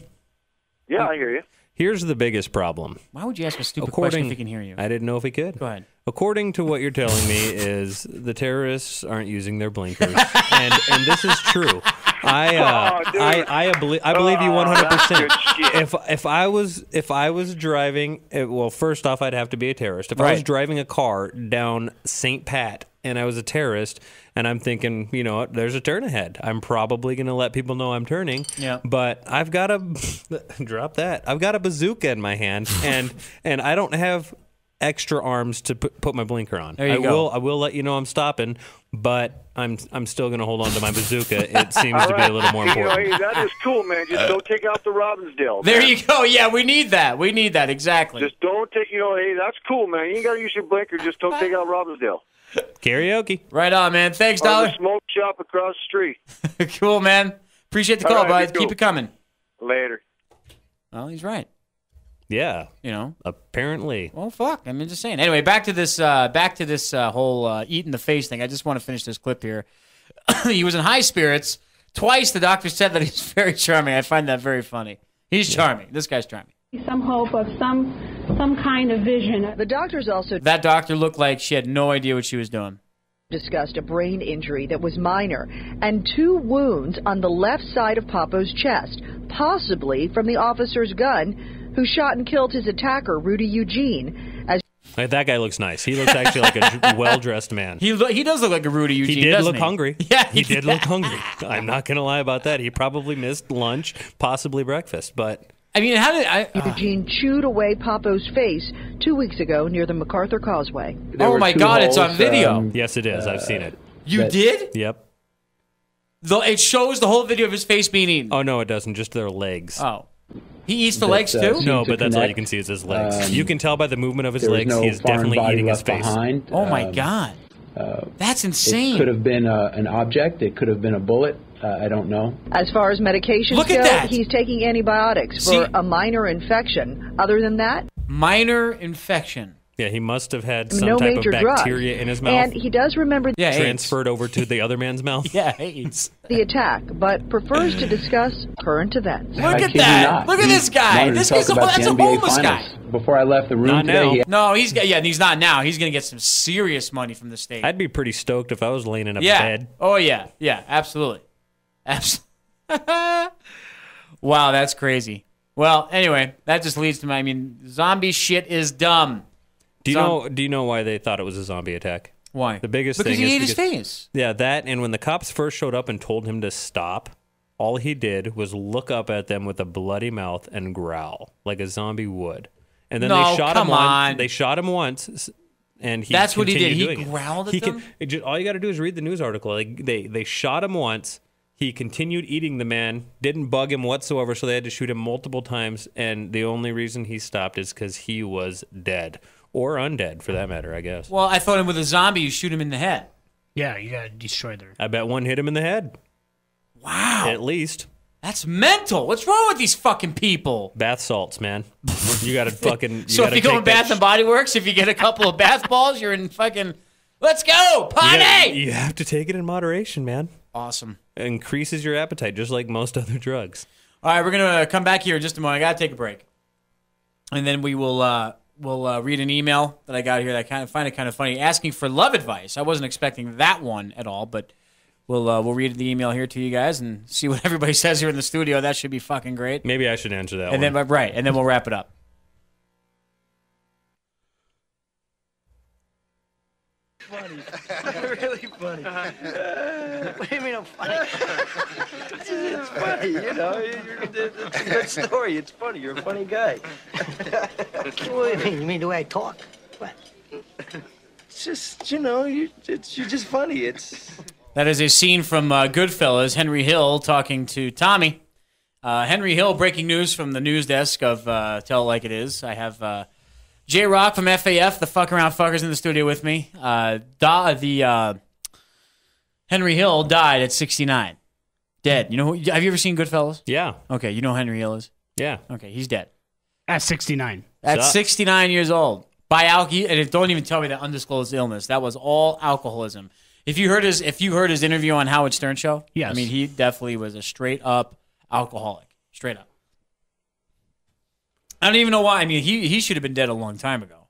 Yeah, I hear you. Here's the biggest problem. Why would you ask a stupid question if he can hear you? I didn't know if he could. Go ahead. According to what you're telling me is the terrorists aren't using their blinkers. and this is true. I believe you 100%. If I was driving, well, first off, I'd have to be a terrorist. If I was driving a car down St. Pat and I was a terrorist and I'm thinking, you know what, there's a turn ahead, I'm probably going to let people know I'm turning. Yeah. But I've got a drop that. I've got a bazooka in my hand and I don't have extra arms to put my blinker on. There you go. I will let you know I'm stopping, but I'm still going to hold on to my bazooka. It seems to be a little more important. You know, hey, that is cool, man. Just don't take out the Robbinsdale. There you go. Yeah, we need that. We need that, exactly. Just don't take, you know, hey, that's cool, man. You ain't got to use your blinker. Just don't take out Robbinsdale. Karaoke. Right on, man. Thanks, Dollar. The smoke shop across the street. Cool, man. Appreciate the call, bud. Keep it coming. Later. Well, he's right. Yeah. You know. Apparently. Well, fuck. I mean, just saying. Anyway, back to this whole eat in the face thing. I just want to finish this clip here. He was in high spirits. Twice the doctor said that he's very charming. I find that very funny. He's charming. This guy's charming. Some hope of some kind of vision. The doctors also... That doctor looked like she had no idea what she was doing. Discussed a brain injury that was minor and 2 wounds on the left side of Papo's chest, possibly from the officer's gun who shot and killed his attacker, Rudy Eugene. That guy looks nice. He looks actually like a well-dressed man. He does look like a Rudy Eugene, He did doesn't look he? hungry. Yeah, he did look hungry. I'm not going to lie about that. He probably missed lunch, possibly breakfast, but... I mean, how did Eugene chewed away Papo's face 2 weeks ago near the MacArthur Causeway. Oh my God, it's on video. Yes, it is. I've seen it. You did? Yep. It shows the whole video of his face being eaten. Oh, no, it doesn't. Just their legs. Oh. He eats the legs too? No, but that's all you can see is his legs. You can tell by the movement of his legs he is definitely eating his face. Behind. Oh my God. That's insane. It could have been an object. It could have been a bullet. I don't know. As far as medications go, he's taking antibiotics for a minor infection. Other than that? Minor infection. Yeah, he must have had some type of bacteria in his mouth. And he does remember transferred over to the other man's mouth. Yeah, AIDS. The attack, but prefers to discuss current events. Look at that. Look at this guy. This guy's that's a homeless guy. Before I left the room today, no, he's not now. He's going to get some serious money from the state. I'd be pretty stoked if I was laying in a bed. Oh, yeah. Yeah, absolutely. Wow, that's crazy. Well, anyway, that just leads to zombie shit is dumb. Do you know why they thought it was a zombie attack? Why? The biggest thing is he ate his face. Yeah, that, and when the cops first showed up and told him to stop, all he did was look up at them with a bloody mouth and growl like a zombie would. And then No, they shot come him on. They shot him once, and he That's what he did. continued He doing it. growled at them? All you got to do is read the news article. Like, they shot him once. He continued eating the man, didn't bug him whatsoever, so they had to shoot him multiple times, and the only reason he stopped is because he was dead. Or undead, for that matter, I guess. Well, I thought him with a zombie, you shoot him in the head. Yeah, you gotta destroy their. I bet one hit him in the head. Wow. At least. That's mental. What's wrong with these fucking people? Bath salts, man. You got to fucking... So if you go in Bath and Body Works, if you get a couple of bath balls, you're in fucking... Let's go! Party! You have to take it in moderation, man. Awesome. It increases your appetite, just like most other drugs. All right, we're going to come back here in just a moment. I got to take a break. And then we will we'll read an email that I got here that I find it kind of funny, asking for love advice. I wasn't expecting that one at all, but we'll read the email here to you guys and see what everybody says here in the studio. That should be fucking great. Maybe I should answer that and one. Then, right, and then we'll wrap it up. Funny. Really funny. What do you mean I'm funny? It's funny, you know. It's a good story. It's funny. You're a funny guy. What do you mean? You mean the way I talk? What? It's just, you know, you're just funny. That is a scene from Goodfellas. Henry Hill talking to Tommy. Henry Hill, breaking news from the news desk of Tell It Like It Is. I have J-Rock from FAF, the Fuck Around Fuckers, in the studio with me. Henry Hill died at 69. Dead. You know have you ever seen Goodfellas? Yeah. Okay, you know who Henry Hill is? Yeah. Okay, he's dead. At 69. At 69 years old. By alcohol, and don't even tell me that undisclosed illness. That was all alcoholism. If you heard his interview on Howard Stern show, yes. I mean, he definitely was a straight up alcoholic. Straight up. I don't even know why. I mean, he should have been dead a long time ago.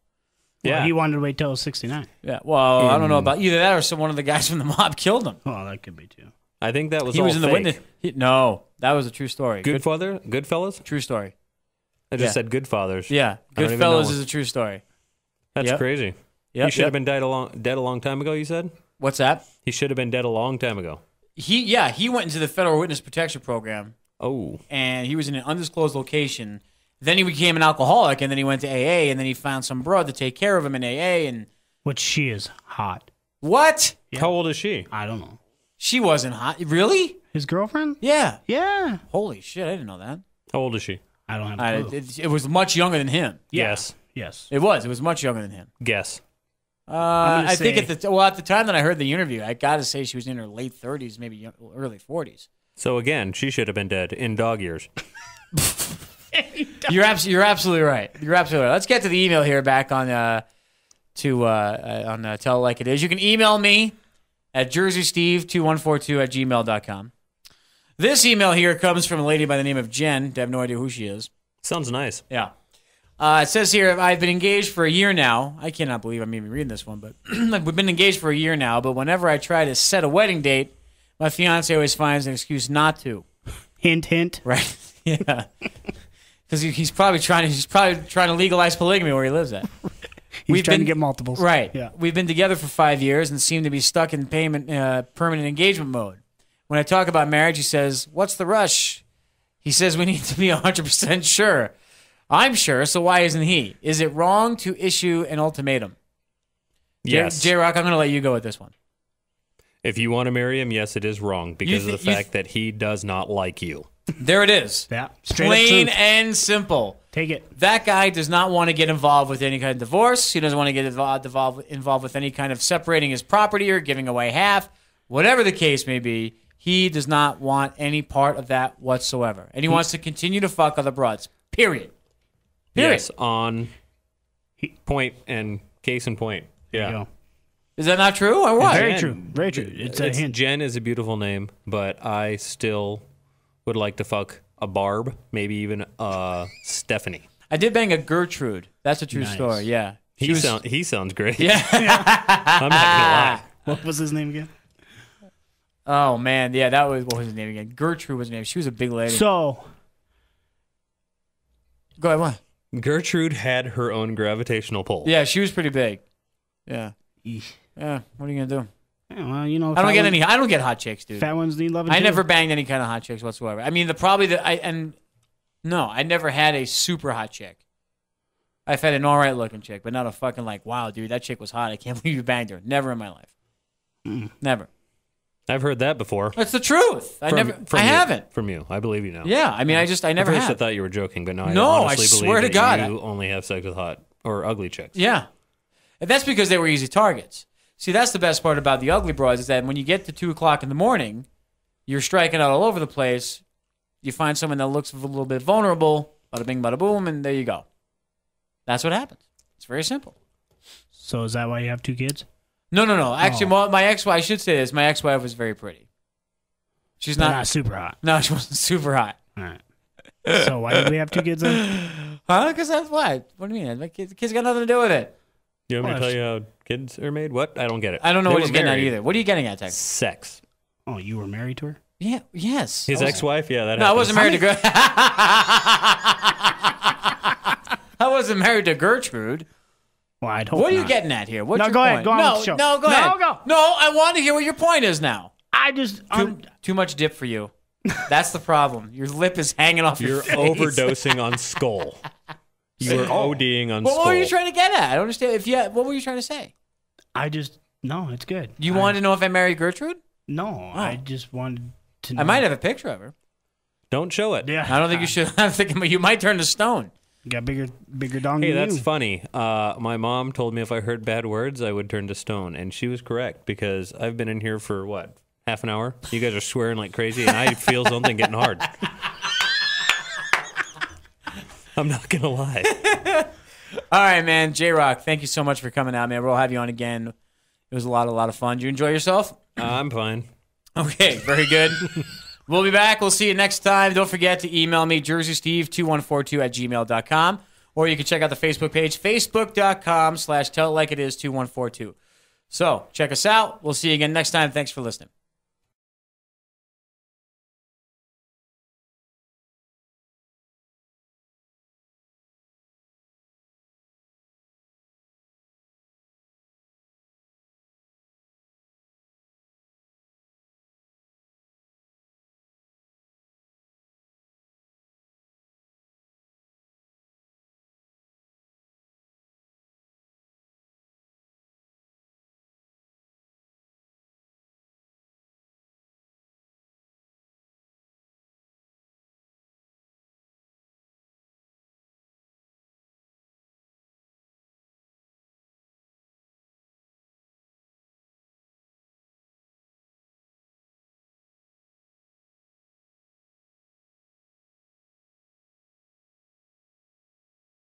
Yeah. Well, he wanted to wait till 69. Yeah. Well, I don't know about either that or one of the guys from the mob killed him. Oh, that could be too. I think that was he all was in the fake. witness. No, that was a true story. Goodfellas? True story. I just said Goodfathers. Yeah. Goodfellas is a true story. That's crazy. Yep, He should have been dead a long time ago, you said? What's that? He should have been dead a long time ago. He went into the Federal Witness Protection Program. Oh. And he was in an undisclosed location. Then he became an alcoholic, and then he went to AA, and then he found some broad to take care of him in AA. And which she is hot. What? Yeah. How old is she? I don't know. She wasn't hot. Really? His girlfriend? Yeah. Yeah. Holy shit, I didn't know that. How old is she? I don't have a clue. It was much younger than him. Yes. Yes. It was much younger than him. Guess. I think at the time that I heard the interview, I got to say she was in her late 30s, maybe early 40s. So again, she should have been dead in dog years. You're absolutely right. You're absolutely right. Let's get to the email here back on Tell It Like It Is. You can email me at jerseysteve2142@gmail.com. This email here comes from a lady by the name of Jen. I have no idea who she is. Sounds nice. Yeah. It says here, I've been engaged for a year now. I cannot believe I'm even reading this one, but we've been engaged for a year now, but whenever I try to set a wedding date, my fiance always finds an excuse not to. Hint, hint. Right. Yeah. Because he's probably trying to legalize polygamy where he lives at. He's trying to get multiples. Right. Yeah. We've been together for 5 years and seem to be stuck in permanent engagement mode. When I talk about marriage, he says, "What's the rush?" He says we need to be 100% sure. I'm sure, so why isn't he? Is it wrong to issue an ultimatum? Yes. J-Rock, I'm going to let you go with this one. If you want to marry him, yes, it is wrong because of the fact that he does not like you. There it is. Yeah. Plain and simple. Take it. That guy does not want to get involved with any kind of divorce. He doesn't want to get involved with any kind of separating his property or giving away half. Whatever the case may be, he does not want any part of that whatsoever. And he wants to continue to fuck other broads. Period. Yes, on point and case in point. Yeah. Is that not true or what? Very true. Very true. It's a hint. Jen is a beautiful name, but I still would like to fuck a Barb, maybe even a Stephanie. I did bang a Gertrude. That's a true story. Yeah. He sounds great. Yeah. I'm not gonna lie. What was his name again? Oh man, yeah, what was his name again? Gertrude was his name. She was a big lady. So, go ahead. What? Gertrude had her own gravitational pull. Yeah, she was pretty big. Yeah. Yeah. What are you gonna do? Yeah, well, you know, I don't get hot chicks, dude. Fat ones need loving. I never banged any kind of hot chicks whatsoever. I mean, I never had a super hot chick. I've had an all right looking chick, but not a fucking like, wow, dude, that chick was hot. I can't believe you banged her. Never in my life. Never. I've heard that before. That's the truth. I haven't. From you. I believe you now. Yeah, I mean, I never At first have. I thought you were joking, but now No, I I honestly swear believe to God. that you only have sex with hot or ugly chicks. Yeah. And that's because they were easy targets. See, that's the best part about the ugly broads is that when you get to 2 o'clock in the morning, you're striking out all over the place. You find someone that looks a little bit vulnerable, bada bing, bada boom, and there you go. That's what happens. It's very simple. So is that why you have 2 kids? No. Actually, my ex-wife, I should say this, my ex-wife was very pretty. She's not super hot. No, she wasn't super hot. All right. So why did we have 2 kids then? Huh? Because that's why. What do you mean? The kids got nothing to do with it. You want me to tell you how kids are made? What? I don't get it. I don't know They what were he's getting at married. either. What are you getting at, Tex? Sex. Oh, you were married to her? Yeah. Yes. His ex-wife? Yeah, that No, I happens. wasn't married to Gertrude. I wasn't married to Gertrude. Well, I'd hope What are you not. getting at here? What's No, your go point? ahead. Go on with the show. No, go No, ahead. go. No, I want to hear what your point is now. I just... Too much dip for you. That's the problem. Your lip is hanging off your You're face. overdosing on Skull. You were ODing on Well, Skull. what were you trying to get at? I don't understand. What were you trying to say? I just... No, it's good. You wanted to know if I married Gertrude? No, I just wanted to know. I might have a picture of her. Don't show it. Yeah. I don't think you should. I'm thinking you might turn to stone. You got bigger dong Hey, than that's you. funny. My mom told me if I heard bad words, I would turn to stone. And she was correct because I've been in here for, what, half an hour? You guys are swearing like crazy, and I feel something getting hard. I'm not going to lie. All right, man. J-Rock, thank you so much for coming out, man. We'll have you on again. It was a lot of fun. Did you enjoy yourself? I'm fine. Okay, very good. We'll be back. We'll see you next time. Don't forget to email me, JerseySteve2142@gmail.com, or you can check out the Facebook page, facebook.com/tellitlikeitis2142. So check us out. We'll see you again next time. Thanks for listening.